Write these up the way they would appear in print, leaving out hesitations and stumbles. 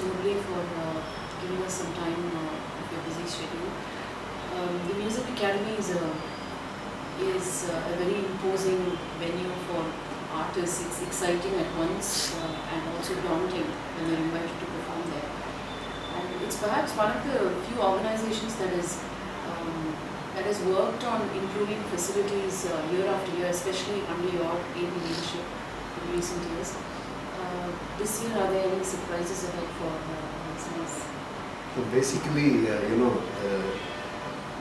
Murali, for giving us some time of your busy schedule. The Music Academy is a very imposing venue for artists. It's exciting at once and also daunting when they're invited to perform there. And it's perhaps one of the few organizations that has worked on improving facilities year after year, especially under your able leadership in recent years. This year, are there any surprises ahead for listeners? So basically,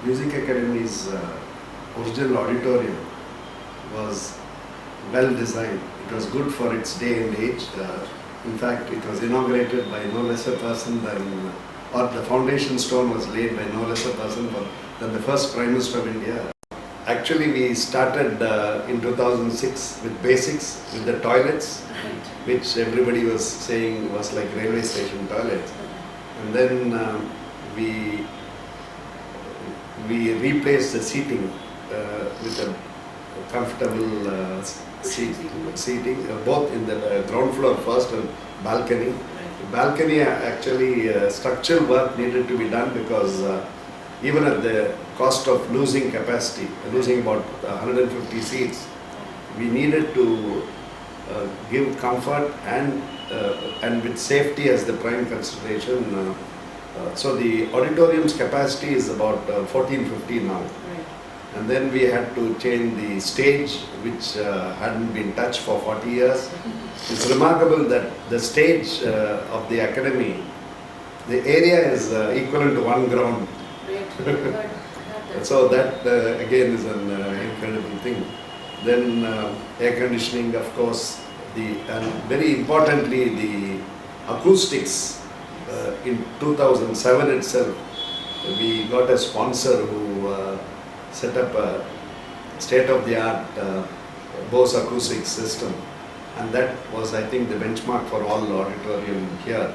Music Academy's original auditorium was well designed. It was good for its day and age. In fact, it was inaugurated by no less a person than, or the foundation stone was laid by no less a person than the first Prime Minister of India. Actually, we started in 2006 with basics, with the toilets, which everybody was saying was like railway station toilets. And then we replaced the seating with a comfortable seating, both in the ground floor first and balcony. Balcony actually structural work needed to be done because even at the cost of losing capacity, losing about 150 seats, we needed to give comfort and with safety as the prime consideration. So the auditorium's capacity is about 1450 now. Right. And then we had to change the stage, which hadn't been touched for 40 years. It's remarkable that the stage of the academy, the area is equivalent to one ground. So that again is an incredible thing. Then air conditioning, of course, and very importantly the acoustics. In 2007 itself, we got a sponsor who set up a state-of-the-art Bose acoustic system, and that was, I think, the benchmark for all auditorium here.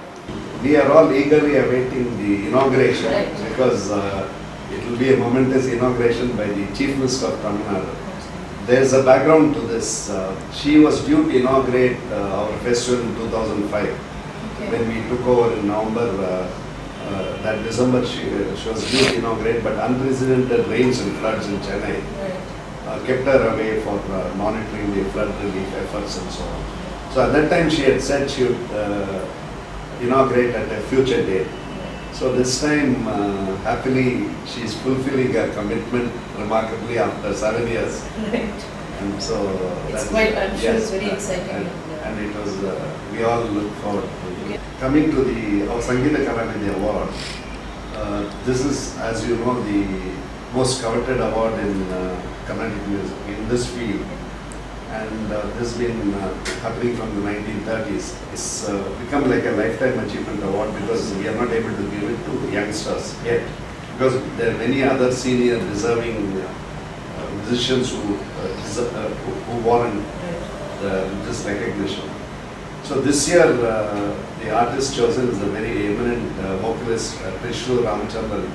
We are all eagerly awaiting the inauguration because it will be a momentous inauguration by the Chief Minister of Tamil Nadu. There is a background to this. She was due to inaugurate our festival in 2005. When we took over in November, that December she was due to inaugurate, but unprecedented rains and floods in Chennai kept her away for monitoring the flood relief efforts and so on. So at that time she had said she would inaugurate at a future date. So this time, happily, she is fulfilling her commitment remarkably after 7 years. Right. And so it's quite, I'm sure it's very exciting. And it was, we all look forward to it. Coming to our Sangeeta Kalanidhi Award, this is, as you know, the most coveted award in Carnatic music in this field. And this has been happening from the 1930s. It's become like a lifetime achievement award because we are not able to give it to youngsters yet. Because there are many other senior deserving musicians who warrant this recognition. So this year, the artist chosen is a very eminent vocalist, Trishul Ramachandran,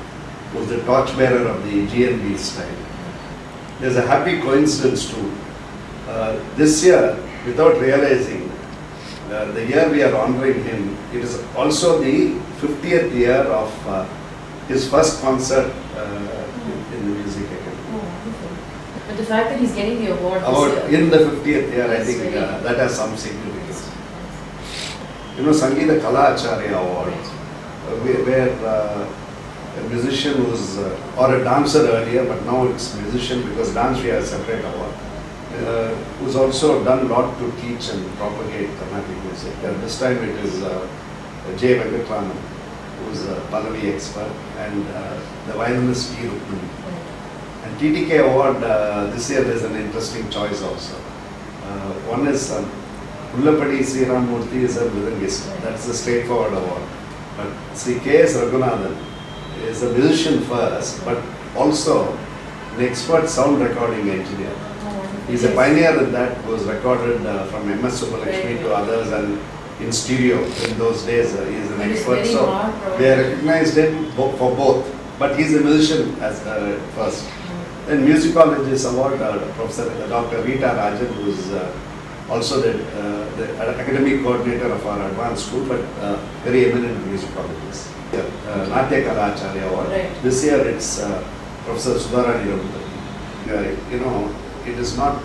who is the torchbearer of the GNB style. There's a happy coincidence too. This year, without realizing, the year we are honoring him, it is also the 50th year of his first concert in the Music Academy. But the fact that he's getting the award this year, in the 50th year, I think that has some significance. You know, Sangeeta Kala Acharya Award, where a musician was, or a dancer earlier, but now it's musician because dance we have a separate award. Who's also done a lot to teach and propagate Carnatic music. This time it is J. Venkatraman, who's a Pallavi expert, and the violinist E. Rukmini. And TTK award, this year there's an interesting choice also. One is Ullapadi Sri Ramurthy is a mridangist. That's a straightforward award. But Sri K.S. Raghunathan is a musician first, but also an expert sound recording engineer. He's a pioneer in that, was recorded from M.S. Subbulakshmi to others and in stereo in those days. He is an expert. So they recognized him for both. But he's a musician as first. Then musicologist award, Professor Dr. Rita Rajan, who's also the academic coordinator of our advanced school, but very eminent musicologist. Natya Kala Acharya Award. Right. This year it's Professor Sudharani Raghupati. You know, it is not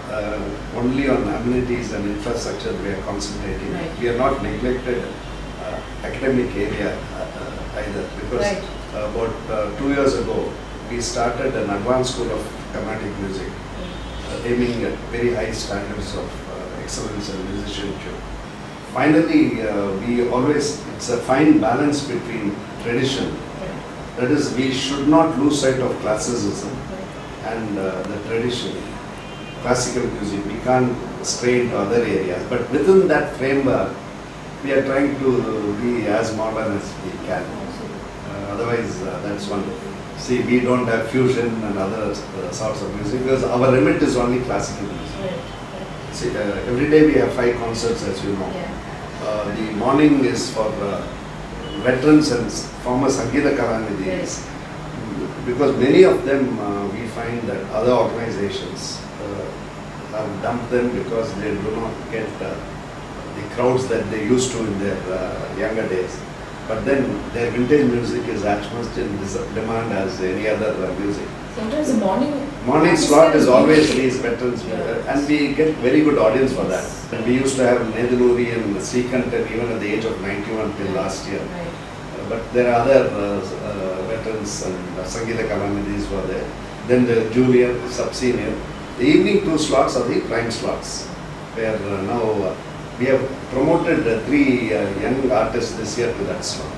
only on amenities and infrastructure we are concentrating. Right. We are not neglected academic area either, because Right. about 2 years ago we started an advanced school of Carnatic music, aiming at very high standards of excellence and musicianship. Finally, it's a fine balance between tradition. That is, we should not lose sight of classicism and the tradition, classical music. We can't stray into other areas, but within that framework, we are trying to be as modern as we can. Otherwise, that's one. See, we don't have fusion and other sorts of music because our remit is only classical music. See, every day we have 5 concerts, as you know. The morning is for veterans and former Sangeeta Kalanidhis. Because many of them, we find that other organizations have dumped them because they do not get the crowds that they used to in their younger days. But then their vintage music is as much in demand as any other music. Sometimes the Morning slot is always these veterans, and we get very good audience for that. And we used to have Neduluri and Srikantan even at the age of 91 till last year. But there are other veterans and Sangeeta Kalanidhis were there. Then the junior, sub-senior. The evening 2 slots are the prime slots, where now we have promoted 3 young artists this year to that slot.